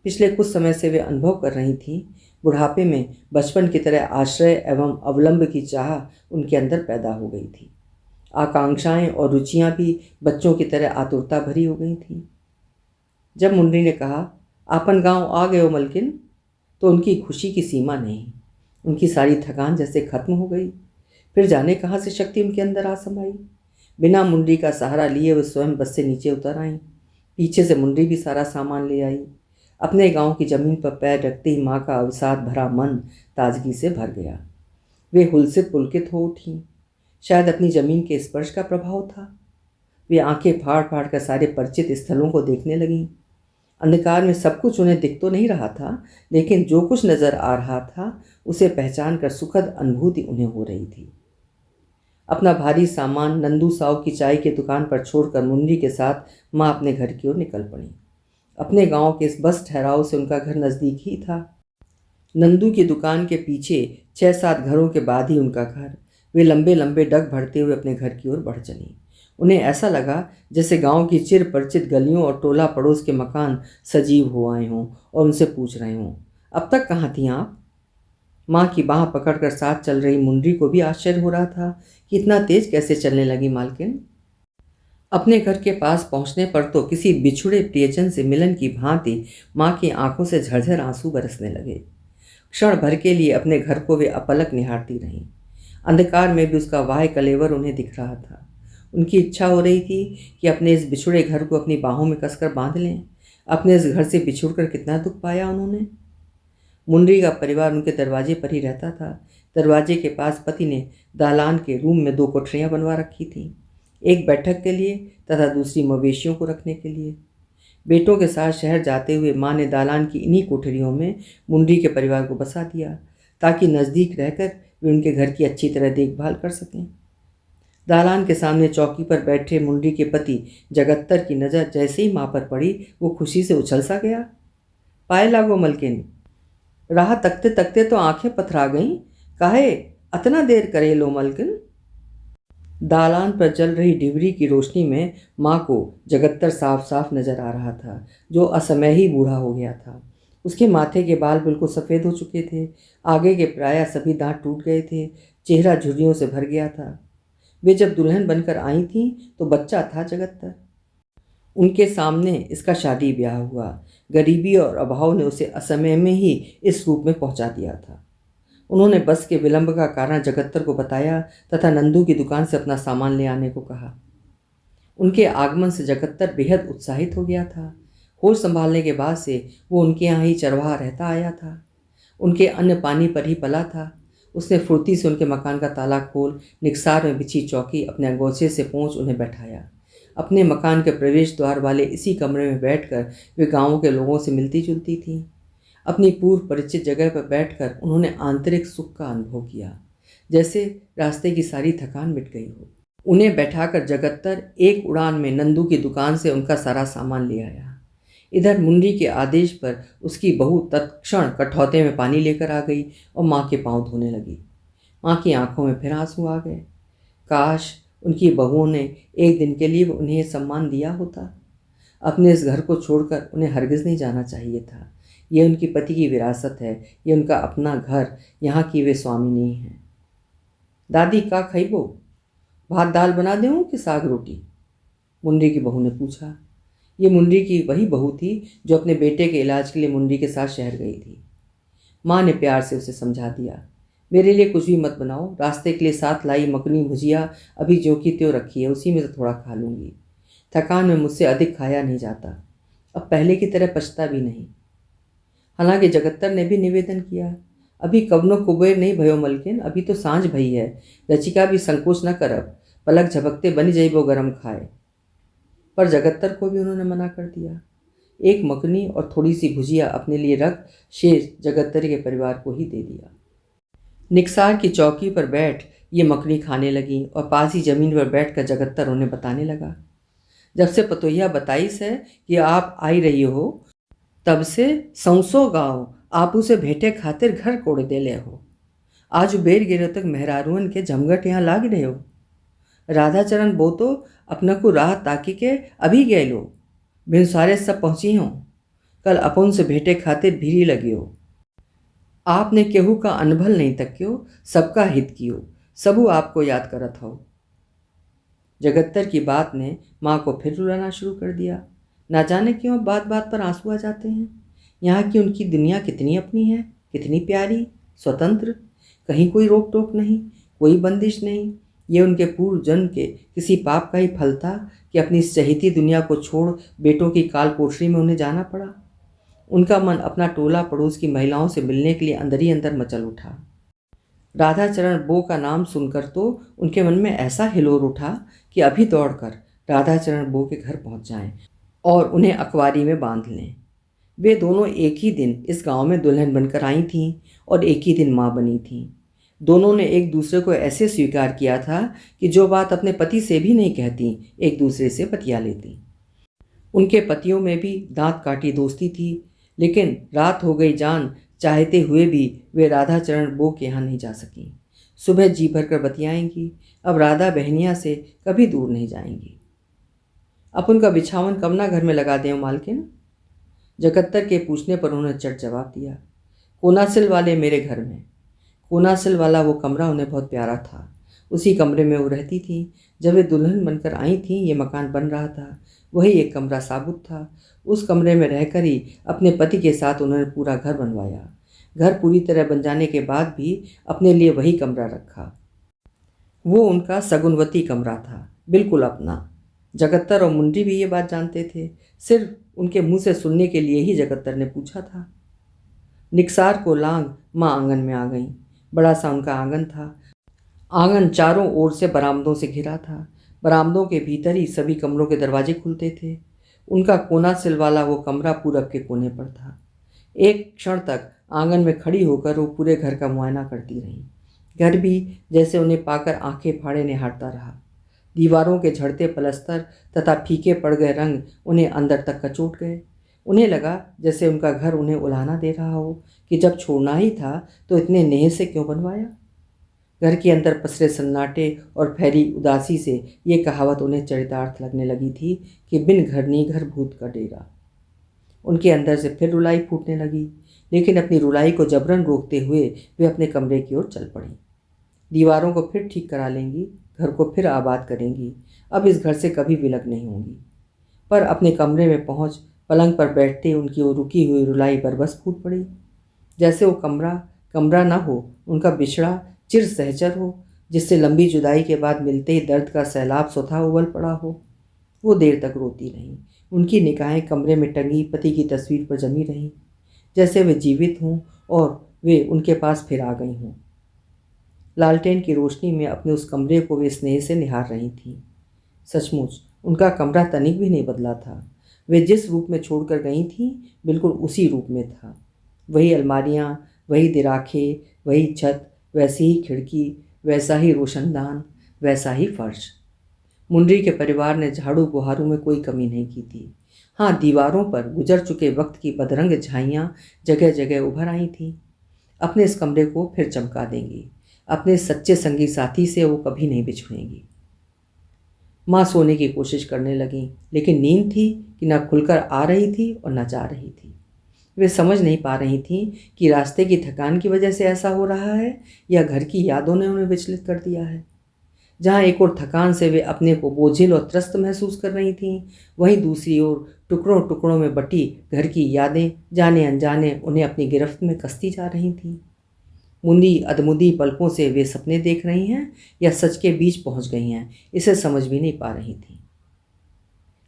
A: पिछले कुछ समय से वे अनुभव कर रही थीं, बुढ़ापे में बचपन की तरह आश्रय एवं अवलंब की चाह उनके अंदर पैदा हो गई थी। आकांक्षाएं और रुचियां भी बच्चों की तरह आतुरता भरी हो गई थीं। जब मुंडरी ने कहा, आपन गांव आ गए हो मलकिन, तो उनकी खुशी की सीमा नहीं। उनकी सारी थकान जैसे खत्म हो गई। फिर जाने कहाँ से शक्ति उनके अंदर आ समाई। बिना मुंडरी का सहारा लिए वे स्वयं बस से नीचे उतर आईं। पीछे से मुंडरी भी सारा सामान ले आई। अपने गांव की जमीन पर पैर रखते ही माँ का अवसाद भरा मन ताजगी से भर गया। वे हुलसित पुलकित हो उठीं। शायद अपनी जमीन के स्पर्श का प्रभाव था। वे आंखें फाड़ फाड़ कर सारे परिचित स्थलों को देखने लगीं। अंधकार में सब कुछ उन्हें दिख तो नहीं रहा था, लेकिन जो कुछ नजर आ रहा था उसे पहचान कर सुखद अनुभूति उन्हें हो रही थी। अपना भारी सामान नंदू साव की चाय की दुकान पर छोड़कर मुंडरी के साथ माँ अपने घर की ओर निकल पड़ी। अपने गांव के इस बस ठहराव से उनका घर नज़दीक ही था। नंदू की दुकान के पीछे 6-7 घरों के बाद ही उनका घर। वे लंबे लंबे डग भरते हुए अपने घर की ओर बढ़ चली। उन्हें ऐसा लगा जैसे गांव की चिर परिचित गलियों और टोला पड़ोस के मकान सजीव हो आए हों और उनसे पूछ रहे हों, अब तक कहाँ थी आप? माँ की बाह पकड़कर साथ चल रही मुंडरी को भी आश्चर्य हो रहा था कि इतना तेज कैसे चलने लगी मालकिन। अपने घर के पास पहुंचने पर तो किसी बिछुड़े प्रियजन से मिलन की भांति माँ की आंखों से झरझर आंसू बरसने लगे। क्षण भर के लिए अपने घर को वे अपलक निहारती रहीं। अंधकार में भी उसका वाह कलेवर उन्हें दिख रहा था। उनकी इच्छा हो रही थी कि अपने इस बिछुड़े घर को अपनी बाहों में कसकर बांध लें। अपने इस घर से बिछुड़कर कितना दुख पाया उन्होंने। मुंडरी का परिवार उनके दरवाजे पर ही रहता था। दरवाजे के पास पति ने दालान के रूम में 2 कोठरियां बनवा रखी थीं, एक बैठक के लिए तथा दूसरी मवेशियों को रखने के लिए। बेटों के साथ शहर जाते हुए माँ ने दालान की इन्हीं कोठरियों में मुंडरी के परिवार को बसा दिया ताकि नज़दीक रहकर वे उनके घर की अच्छी तरह देखभाल कर सकें। दालान के सामने चौकी पर बैठे मुंडरी के पति जगत्तर की नज़र जैसे ही माँ पर पड़ी वो खुशी से उछल सा गया। पाए लागो मलकिन, राह तकते तकते तो आंखें पथरा गईं, काहे अतना देर करे लो मलकिन। दालान पर जल रही डिबरी की रोशनी में माँ को जगत्तर साफ साफ नजर आ रहा था, जो असमय ही बूढ़ा हो गया था। उसके माथे के बाल बिल्कुल सफ़ेद हो चुके थे, आगे के प्रायः सभी दांत टूट गए थे, चेहरा झुर्रियों से भर गया था। वे जब दुल्हन बनकर आई थीं तो बच्चा था जगत्तर। उनके सामने इसका शादी ब्याह हुआ। गरीबी और अभाव ने उसे असमय में ही इस रूप में पहुंचा दिया था। उन्होंने बस के विलंब का कारण जगत्तर को बताया तथा नंदू की दुकान से अपना सामान ले आने को कहा। उनके आगमन से जगत्तर बेहद उत्साहित हो गया था। होश संभालने के बाद से वो उनके यहाँ ही चरवाहा रहता आया था, उनके अन्न पानी पर ही पला था। उसने फुर्ती से उनके मकान का ताला खोल निकसार में बिछी चौकी अपने अंगोछे से पहुँच उन्हें बैठाया। अपने मकान के प्रवेश द्वार वाले इसी कमरे में बैठकर वे गाँव के लोगों से मिलती जुलती थीं। अपनी पूर्व परिचित जगह पर बैठकर उन्होंने आंतरिक सुख का अनुभव किया, जैसे रास्ते की सारी थकान मिट गई हो। उन्हें बैठाकर जगत्तर एक उड़ान में नंदू की दुकान से उनका सारा सामान ले आया। इधर मुंडी के आदेश पर उसकी बहू तत्क्षण कठौते में पानी लेकर आ गई और माँ के पांव धोने लगी। माँ की आंखों में फिर आंसू आ गए। काश उनकी बहुओं ने एक दिन के लिए उन्हें यह सम्मान दिया होता। अपने इस घर को छोड़कर उन्हें हरगिज़ नहीं जाना चाहिए था। ये उनकी पति की विरासत है, ये उनका अपना घर, यहाँ की वे स्वामिनी हैं। दादी का खइबो, भात दाल बना दूँ कि साग रोटी? मुंडी की बहू ने पूछा। ये मुंडी की वही बहू थी जो अपने बेटे के इलाज के लिए मुंडी के साथ शहर गई थी। माँ ने प्यार से उसे समझा दिया, मेरे लिए कुछ भी मत बनाओ, रास्ते के लिए साथ लाई मखनी भुजिया अभी जो की त्यों रखी है, उसी में से थोड़ा खा लूँगी। थकान में मुझसे अधिक खाया नहीं जाता, अब पहले की तरह पछता भी नहीं। हालांकि जगत्तर ने भी निवेदन किया, अभी कवनो कुबेर नहीं भयो मलकिन, अभी तो सांझ भई है, रचिका भी संकोच न करब, पलक झपकते बनी जइबो गरम खाए। पर जगत्तर को भी उन्होंने मना कर दिया। एक मखनी और थोड़ी सी भुजिया अपने लिए रख शेष जगत्तर के परिवार को ही दे दिया। निकसार की चौकी पर बैठ ये मखनी खाने लगी और पास ही जमीन पर बैठकर जगत्तर उन्हें बताने लगा, जब से पतोहिया बताइस है कि आप आई रही हो, तब से सौंसो गाँव आप उसे भेंटे खातिर घर कोड़ देले हो। आज बेर गिरो तक मेहरारुअन के जमघट यहाँ लाग रहे हो। राधाचरण बो तो अपना को राह ताकी के अभी गए लो, भिनसारे सब पहुँची हों, कल अपन से भेंटे खातिर भीरी लगी हो। आपने केहू का अनभल नहीं तक्यो, सबका हित कियो, सबू आपको याद करत हो। जगत्तर की बात ने माँ को फिर रुलाना शुरू कर दिया। ना जाने क्यों बात बात पर आंसू आ जाते हैं। यहाँ की उनकी दुनिया कितनी अपनी है, कितनी प्यारी, स्वतंत्र, कहीं कोई रोक टोक नहीं, कोई बंदिश नहीं। ये उनके पूर्व जन्म के किसी पाप का ही फल था कि अपनी इस चहेती दुनिया को छोड़ बेटों की काल कोठरी में उन्हें जाना पड़ा। उनका मन अपना टोला पड़ोस की महिलाओं से मिलने के लिए अंदर ही अंदर मचल उठा। राधाचरण बो का नाम सुनकर तो उनके मन में ऐसा हिलोर उठा कि अभी दौड़कर राधाचरण बो के घर पहुंच जाएं और उन्हें अखबारी में बांध लें। वे दोनों एक ही दिन इस गांव में दुल्हन बनकर आई थीं और एक ही दिन माँ बनी थीं। दोनों ने एक दूसरे को ऐसे स्वीकार किया था कि जो बात अपने पति से भी नहीं कहती, एक दूसरे से बतिया लेती। उनके पतियों में भी दांत काटी दोस्ती थी, लेकिन रात हो गई जान चाहते हुए भी वे राधाचरण बो के यहाँ नहीं जा सकी। सुबह जी भर कर बतियाएंगी, अब राधा बहनिया से कभी दूर नहीं जाएंगी। अपन का बिछावन कवना घर में लगा दें मालकिन? जगत्तर के पूछने पर उन्होंने चट जवाब दिया, कोनासिल वाले मेरे घर में। कोनासिल वाला वो कमरा उन्हें बहुत प्यारा था। उसी कमरे में वो रहती थी। जब वे दुल्हन बनकर आई थीं, ये मकान बन रहा था। वही एक कमरा साबुत था। उस कमरे में रहकर ही अपने पति के साथ उन्होंने पूरा घर बनवाया। घर पूरी तरह बन जाने के बाद भी अपने लिए वही कमरा रखा। वो उनका सगुनवती कमरा था, बिल्कुल अपना। जगत्तर और मुंडी भी ये बात जानते थे। सिर्फ उनके मुंह से सुनने के लिए ही जगत्तर ने पूछा था। निकसार को लांग माँ आंगन में आ गईं। बड़ा सा उनका आंगन था। आंगन चारों ओर से बरामदों से घिरा था। बरामदों के भीतर ही सभी कमरों के दरवाजे खुलते थे। उनका कोना सिल वाला वो कमरा पूरब के कोने पर था। एक क्षण तक आंगन में खड़ी होकर वो पूरे घर का मुआयना करती रहीं। घर भी जैसे उन्हें पाकर आंखें फाड़े निहारता रहा। दीवारों के झड़ते पलस्तर तथा फीके पड़ गए रंग उन्हें अंदर तक कचोट गए। उन्हें लगा जैसे उनका घर उन्हें उलाहना दे रहा हो कि जब छोड़ना ही था तो इतने नेह से क्यों बनवाया। घर के अंदर पसरे सन्नाटे और फैली उदासी से ये कहावत उन्हें चरितार्थ लगने लगी थी कि बिन घर नी घर भूत का डेरा। उनके अंदर से फिर रुलाई फूटने लगी, लेकिन अपनी रुलाई को जबरन रोकते हुए वे अपने कमरे की ओर चल पड़ी। दीवारों को फिर ठीक करा लेंगी, घर को फिर आबाद करेंगी, अब इस घर से कभी विलग नहीं होंगी। पर अपने कमरे में पहुंच पलंग पर बैठते उनकी वो रुकी हुई रुलाई बरबस फूट पड़ी। जैसे वो कमरा कमरा ना हो, उनका बिछड़ा चिर सहचर हो, जिससे लंबी जुदाई के बाद मिलते ही दर्द का सैलाब स्वतः उबल पड़ा हो। वो देर तक रोती रहीं। उनकी निगाहें कमरे में टंगी पति की तस्वीर पर जमी रहीं, जैसे वे जीवित हों और वे उनके पास फिर आ गई हों। लालटेन की रोशनी में अपने उस कमरे को वे स्नेह से निहार रही थीं। सचमुच उनका कमरा तनिक भी नहीं बदला था। वे जिस रूप में छोड़कर गई थीं, बिल्कुल उसी रूप में था। वही अलमारियाँ, वही दिराखे, वही छत, वैसी ही खिड़की, वैसा ही रोशनदान, वैसा ही फर्श। मुंडरी के परिवार ने झाड़ू बुहारू में कोई कमी नहीं की थी। हाँ, दीवारों पर गुजर चुके वक्त की बदरंग झाइयाँ जगह जगह उभर आई थीं। अपने इस कमरे को फिर चमका देंगी। अपने सच्चे संगी साथी से वो कभी नहीं बिछड़ेंगी। माँ सोने की कोशिश करने लगीं, लेकिन नींद थी कि न खुलकर आ रही थी और न जा रही थी। वे समझ नहीं पा रही थीं कि रास्ते की थकान की वजह से ऐसा हो रहा है या घर की यादों ने उन्हें विचलित कर दिया है। जहाँ एक ओर थकान से वे अपने को बोझिल और त्रस्त महसूस कर रही थीं, वहीं दूसरी ओर टुकड़ों टुकड़ों में बटी घर की यादें जाने अनजाने उन्हें अपनी गिरफ्त में कसती जा रही थीं। मुंदी अधमुंदी पलकों से वे सपने देख रही हैं या सच के बीच पहुंच गई हैं, इसे समझ भी नहीं पा रही थीं।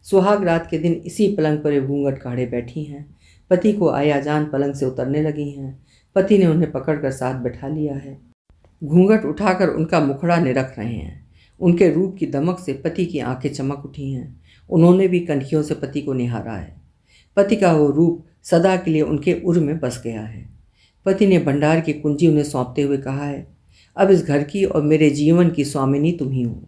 A: सुहाग रात के दिन इसी पलंग पर वे घूंघट काढ़े बैठी हैं। पति को आया जान पलंग से उतरने लगी हैं। पति ने उन्हें पकड़कर साथ बैठा लिया है। घूंघट उठाकर उनका मुखड़ा निरख रहे हैं। उनके रूप की दमक से पति की आंखें चमक उठी हैं। उन्होंने भी कनखियों से पति को निहारा है। पति का वो रूप सदा के लिए उनके उर में बस गया है। पति ने भंडार की कुंजी उन्हें सौंपते हुए कहा है, अब इस घर की और मेरे जीवन की स्वामिनी तुम ही हो।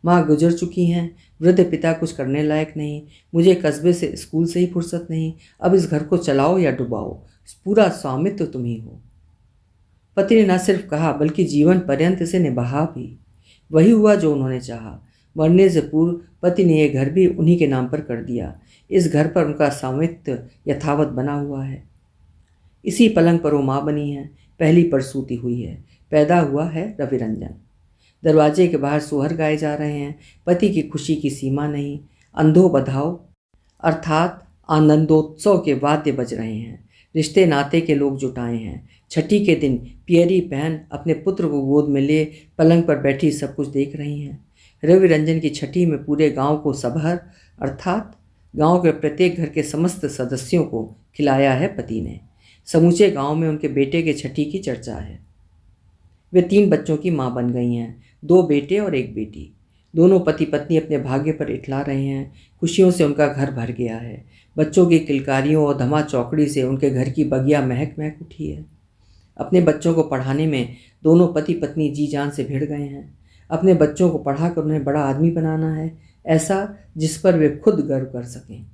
A: माँ गुजर चुकी हैं, वृद्ध पिता कुछ करने लायक नहीं, मुझे कस्बे से स्कूल से ही फुर्सत नहीं। अब इस घर को चलाओ या डुबाओ, पूरा स्वामित्व तुम ही हो। पति ने न सिर्फ कहा बल्कि जीवन पर्यंत इसे निभाया भी। वही हुआ जो उन्होंने चाहा। मरने से पूर्व पति ने यह घर भी उन्हीं के नाम पर कर दिया। इस घर पर उनका स्वामित्व यथावत बना हुआ है। इसी पलंग पर वो माँ बनी है, पहली प्रसूति हुई है, पैदा हुआ है रविरंजन। दरवाजे के बाहर सोहर गाए जा रहे हैं। पति की खुशी की सीमा नहीं। अंधो बधाओ अर्थात आनंदोत्सव के वाद्य बज रहे हैं। रिश्ते नाते के लोग जुटाए हैं। छठी के दिन पियरी बहन अपने पुत्र को गोद में ले पलंग पर बैठी सब कुछ देख रही हैं। रविरंजन की छठी में पूरे गांव को सबहर अर्थात गांव के प्रत्येक घर के समस्त सदस्यों को खिलाया है पति ने। समूचे गांव में उनके बेटे के छठी की चर्चा है। वे 3 बच्चों की माँ बन गई हैं, 2 बेटे और 1 बेटी। दोनों पति पत्नी अपने भाग्य पर इठला रहे हैं। खुशियों से उनका घर भर गया है। बच्चों की किलकारियों और धमा चौकड़ी से उनके घर की बगिया महक महक उठी है। अपने बच्चों को पढ़ाने में दोनों पति पत्नी जी जान से भिड़ गए हैं। अपने बच्चों को पढ़ाकर उन्हें बड़ा आदमी बनाना है, ऐसा जिस पर वे खुद गर्व कर सकें।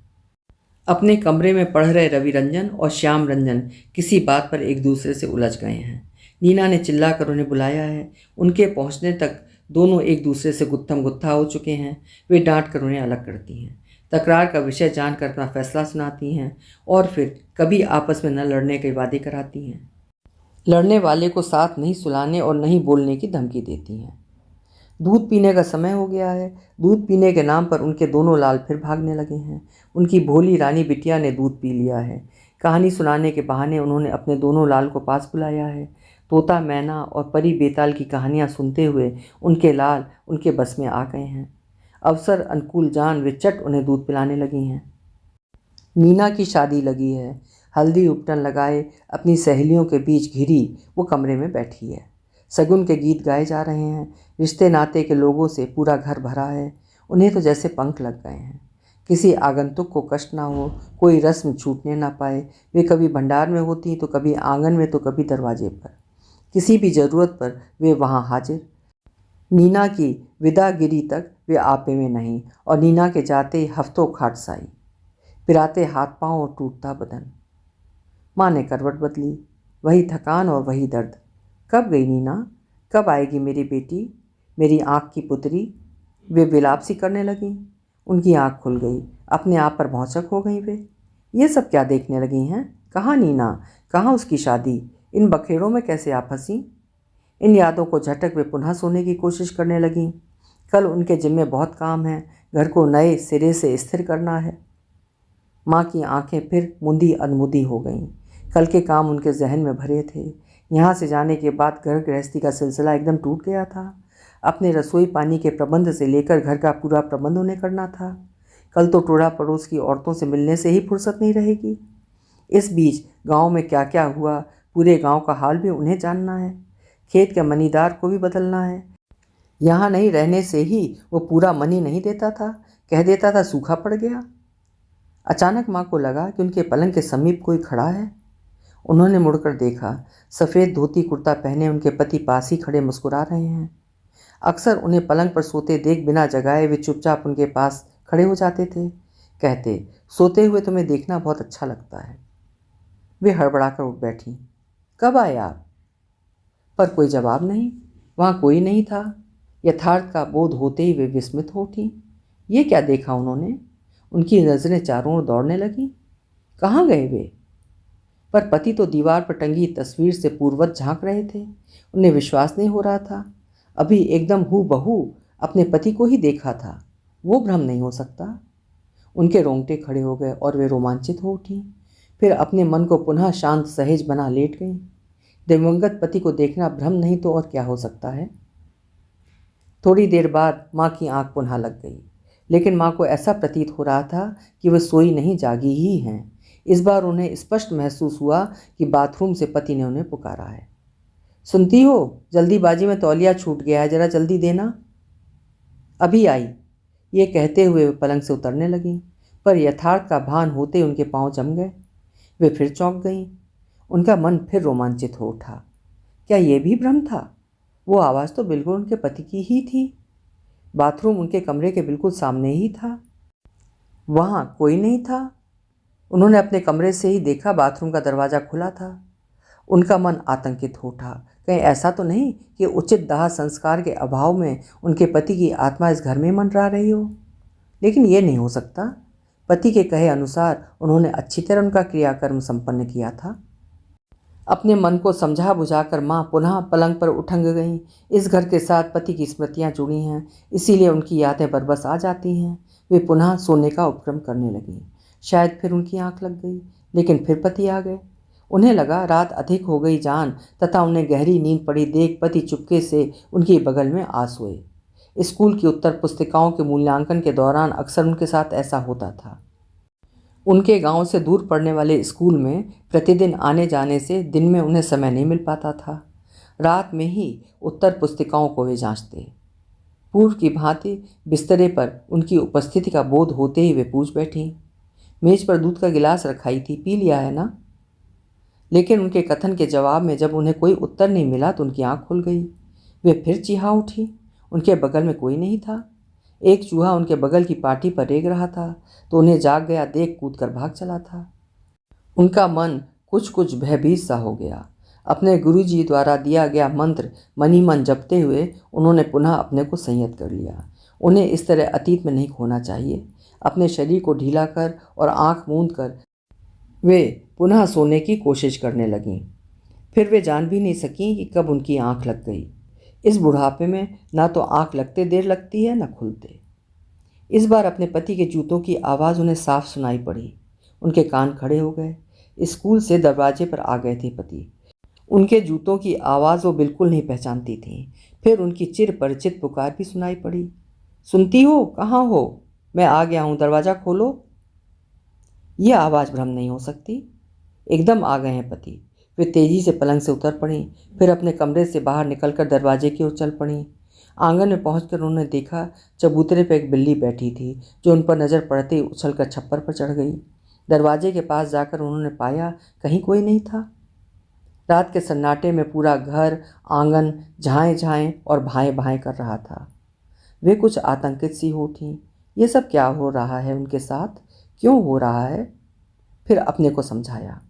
A: अपने कमरे में पढ़ रहे रवि रंजन और श्याम रंजन किसी बात पर एक दूसरे से उलझ गए हैं। नीना ने चिल्लाकर उन्हें बुलाया है। उनके पहुंचने तक दोनों एक दूसरे से गुत्थम गुत्था हो चुके हैं। वे डांट कर उन्हें अलग करती हैं, तकरार का विषय जानकर अपना फैसला सुनाती हैं और फिर कभी आपस में न लड़ने के वादे कराती हैं। लड़ने वाले को साथ नहीं सुलाने और नहीं बोलने की धमकी देती हैं। दूध पीने का समय हो गया है। दूध पीने के नाम पर उनके दोनों लाल फिर भागने लगे हैं। उनकी भोली रानी बिटिया ने दूध पी लिया है। कहानी सुनाने के बहाने उन्होंने अपने दोनों लाल को पास बुलाया है। तोता मैना और परी बेताल की कहानियाँ सुनते हुए उनके लाल उनके बस में आ गए हैं। अवसर अनुकूल जान वे चट उन्हें दूध पिलाने लगी हैं। नीना की शादी लगी है। हल्दी उपटन लगाए अपनी सहेलियों के बीच घिरी वो कमरे में बैठी है। सगुन के गीत गाए जा रहे हैं। रिश्ते नाते के लोगों से पूरा घर भरा है। उन्हें तो जैसे पंख लग गए हैं। किसी आगंतुक को कष्ट ना हो, कोई रस्म छूटने ना पाए। वे कभी भंडार में होती तो कभी आंगन में तो कभी दरवाजे पर। किसी भी ज़रूरत पर वे वहाँ हाजिर। नीना की विदागिरी तक वे आपे में नहीं और नीना के जाते ही हफ्तों खाट साई, पिराते हाथ पांव और टूटता बदन। माँ ने करवट बदली। वही थकान और वही दर्द। कब गई नीना? कब आएगी मेरी बेटी, मेरी आँख की पुतरी? वे विलाप सी करने लगीं। उनकी आँख खुल गई। अपने आप पर भौचक हो गई वे। ये सब क्या देखने लगी हैं? कहाँ नीना? कहाँ उसकी शादी? इन बखेड़ों में कैसे आप फंसी? इन यादों को झटक वे पुनः सोने की कोशिश करने लगीं। कल उनके जिम्मे बहुत काम है। घर को नए सिरे से स्थिर करना है। माँ की आंखें फिर मुंदी अधमुंदी हो गईं। कल के काम उनके जहन में भरे थे। यहाँ से जाने के बाद घर गृहस्थी का सिलसिला एकदम टूट गया था। अपने रसोई पानी के प्रबंध से लेकर घर का पूरा प्रबंध उन्हें करना था। कल तो टोला पड़ोस की औरतों से मिलने से ही फुर्सत नहीं रहेगी। इस बीच गांव में क्या क्या हुआ, पूरे गांव का हाल भी उन्हें जानना है। खेत के मनीदार को भी बदलना है। यहाँ नहीं रहने से ही वो पूरा मनी नहीं देता था, कह देता था सूखा पड़ गया। अचानक माँ को लगा कि उनके पलंग के समीप कोई खड़ा है। उन्होंने मुड़कर देखा। सफ़ेद धोती कुर्ता पहने उनके पति पास ही खड़े मुस्कुरा रहे हैं। अक्सर उन्हें पलंग पर सोते देख बिना जगाए वे चुपचाप उनके पास खड़े हो जाते थे। कहते, सोते हुए तुम्हें देखना बहुत अच्छा लगता है। वे हड़बड़ाकर उठ बैठी। कब आए आप? पर कोई जवाब नहीं। वहाँ कोई नहीं था। यथार्थ का बोध होते ही वे विस्मित हो उठी। ये क्या देखा उन्होंने? उनकी नज़रें चारों ओर दौड़ने लगीं। कहाँ गए वे? पर पति तो दीवार पर टंगी तस्वीर से पूर्ववत झांक रहे थे। उन्हें विश्वास नहीं हो रहा था। अभी एकदम हूबहू अपने पति को ही देखा था। वो भ्रम नहीं हो सकता। उनके रोंगटे खड़े हो गए और वे रोमांचित हो उठी। फिर अपने मन को पुनः शांत सहेज बना लेट गईं। दिवंगत पति को देखना भ्रम नहीं तो और क्या हो सकता है। थोड़ी देर बाद माँ की आंख पुनः लग गई, लेकिन माँ को ऐसा प्रतीत हो रहा था कि वह सोई नहीं जागी ही हैं। इस बार उन्हें स्पष्ट महसूस हुआ कि बाथरूम से पति ने उन्हें पुकारा है। सुनती हो, जल्दीबाजी में तौलिया छूट गया है, जरा जल्दी देना। अभी आई। ये कहते हुए वे पलंग से उतरने लगीं, पर यथार्थ का भान होते उनके पांव जम गए। वे फिर चौंक गईं। उनका मन फिर रोमांचित हो उठा। क्या ये भी भ्रम था? वो आवाज़ तो बिल्कुल उनके पति की ही थी। बाथरूम उनके कमरे के बिल्कुल सामने ही था। वहाँ कोई नहीं था। उन्होंने अपने कमरे से ही देखा, बाथरूम का दरवाज़ा खुला था। उनका मन आतंकित हो उठा। कहीं ऐसा तो नहीं कि उचित दाह संस्कार के अभाव में उनके पति की आत्मा इस घर में मंडरा रही हो? लेकिन ये नहीं हो सकता। पति के कहे अनुसार उन्होंने अच्छी तरह उनका क्रियाकर्म संपन्न किया था। अपने मन को समझा बुझाकर माँ पुनः पलंग पर उठंग गईं। इस घर के साथ पति की स्मृतियाँ जुड़ी हैं, इसीलिए उनकी यादें बरबस आ जाती हैं। वे पुनः सोने का उपक्रम करने लगीं। शायद फिर उनकी आंख लग गई, लेकिन फिर पति आ गए। उन्हें लगा रात अधिक हो गई जान, तथा उन्हें गहरी नींद पड़ी देख पति चुपके से उनके बगल में आ सोए। स्कूल की उत्तर पुस्तिकाओं के मूल्यांकन के दौरान अक्सर उनके साथ ऐसा होता था। उनके गांव से दूर पड़ने वाले स्कूल में प्रतिदिन आने जाने से दिन में उन्हें समय नहीं मिल पाता था। रात में ही उत्तर पुस्तिकाओं को वे जांचते। पूर्व की भांति बिस्तरे पर उनकी उपस्थिति का बोध होते ही वे पूछ बैठी, मेज पर दूध का गिलास रखाई थी, पी लिया है ना? लेकिन उनके कथन के जवाब में जब उन्हें कोई उत्तर नहीं मिला तो उनकी आंख खुल गई। वे फिर चिहा उठी। उनके बगल में कोई नहीं था। एक चूहा उनके बगल की पार्टी पर रेंग रहा था तो उन्हें जाग गया देख कूद कर भाग चला था। उनका मन कुछ कुछ भयभीत सा हो गया। अपने गुरुजी द्वारा दिया गया मंत्र मनी मन जपते हुए उन्होंने पुनः अपने को संयत कर लिया। उन्हें इस तरह अतीत में नहीं खोना चाहिए। अपने शरीर को ढीला कर और आंख मूंद कर वे पुनः सोने की कोशिश करने लगीं। फिर वे जान भी नहीं सकीं कि कब उनकी आंख लग गई। इस बुढ़ापे में ना तो आंख लगते देर लगती है, ना खुलते। इस बार अपने पति के जूतों की आवाज़ उन्हें साफ सुनाई पड़ी। उनके कान खड़े हो गए। स्कूल से दरवाजे पर आ गए थे पति। उनके जूतों की आवाज़ वो बिल्कुल नहीं पहचानती थी। फिर उनकी चिर परिचित पुकार भी सुनाई पड़ी। सुनती हो? कहाँ हो? मैं आ गया हूँ, दरवाज़ा खोलो। यह आवाज़ भ्रम नहीं हो सकती। एकदम आ गए हैं पति। वे तेजी से पलंग से उतर पड़ी। फिर अपने कमरे से बाहर निकलकर दरवाजे की ओर चल पड़ी। आंगन में पहुंचकर उन्होंने देखा चबूतरे पर एक बिल्ली बैठी थी जो उन पर नज़र पड़ते ही उछलकर छप्पर पर चढ़ गई। दरवाजे के पास जाकर उन्होंने पाया कहीं कोई नहीं था। रात के सन्नाटे में पूरा घर आंगन झाएं झाएं और भाएं भाएं कर रहा था। वे कुछ आतंकित सी हो उठीं। ये सब क्या हो रहा है उनके साथ? क्यों हो रहा है? फिर अपने को समझाया,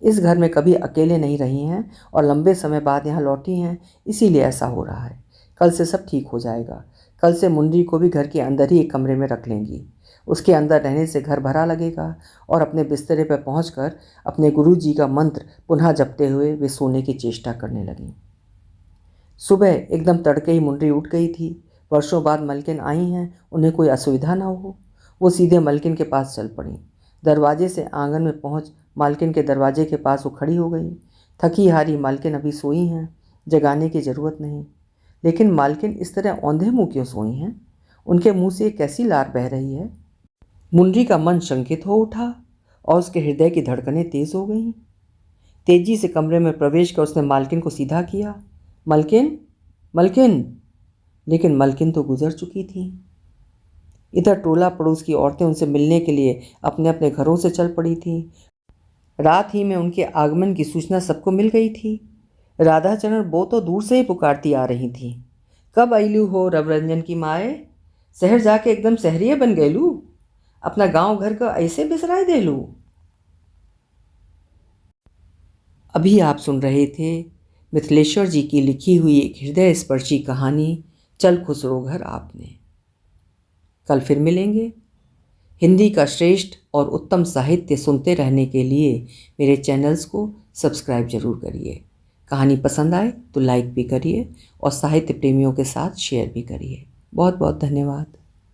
A: इस घर में कभी अकेले नहीं रही हैं और लंबे समय बाद यहाँ लौटी हैं, इसीलिए ऐसा हो रहा है। कल से सब ठीक हो जाएगा। कल से मुंडी को भी घर के अंदर ही एक कमरे में रख लेंगी। उसके अंदर रहने से घर भरा लगेगा। और अपने बिस्तरे पर पहुंचकर अपने गुरुजी का मंत्र पुनः जपते हुए वे सोने की चेष्टा करने लगीं। सुबह एकदम तड़के ही मुंडी उठ गई थी। वर्षों बाद मलकिन आई हैं, उन्हें कोई असुविधा न हो। वो सीधे मलकिन के पास चल पड़ी। दरवाजे से आंगन में पहुंच मालकिन के दरवाजे के पास वो खड़ी हो गई। थकी हारी मालकिन अभी सोई हैं, जगाने की ज़रूरत नहीं। लेकिन मालकिन इस तरह औंधे मुँह क्यों सोई हैं? उनके मुंह से कैसी लार बह रही है? मुंडी का मन शंकित हो उठा और उसके हृदय की धड़कनें तेज हो गईं। तेजी से कमरे में प्रवेश कर उसने मालकिन को सीधा किया। मलकिन, मलकिन! लेकिन मलकिन तो गुजर चुकी थी। इधर टोला पड़ोस की औरतें उनसे मिलने के लिए अपने अपने घरों से चल पड़ी थीं। रात ही में उनके आगमन की सूचना सबको मिल गई थी। राधाचरण वो तो दूर से ही पुकारती आ रही थी, कब अइलू हो रवरंजन की माए? शहर जाके एकदम शहरिया बन गयलू? अपना गांव घर का ऐसे बिसराय देलू? अभी आप सुन रहे थे मिथिलेश्वर जी की लिखी हुई एक हृदय स्पर्शी कहानी चल खुसरो घर आपने। कल फिर मिलेंगे। हिंदी का श्रेष्ठ और उत्तम साहित्य सुनते रहने के लिए मेरे चैनल्स को सब्सक्राइब जरूर करिए। कहानी पसंद आए तो लाइक भी करिए और साहित्य प्रेमियों के साथ शेयर भी करिए। बहुत बहुत धन्यवाद।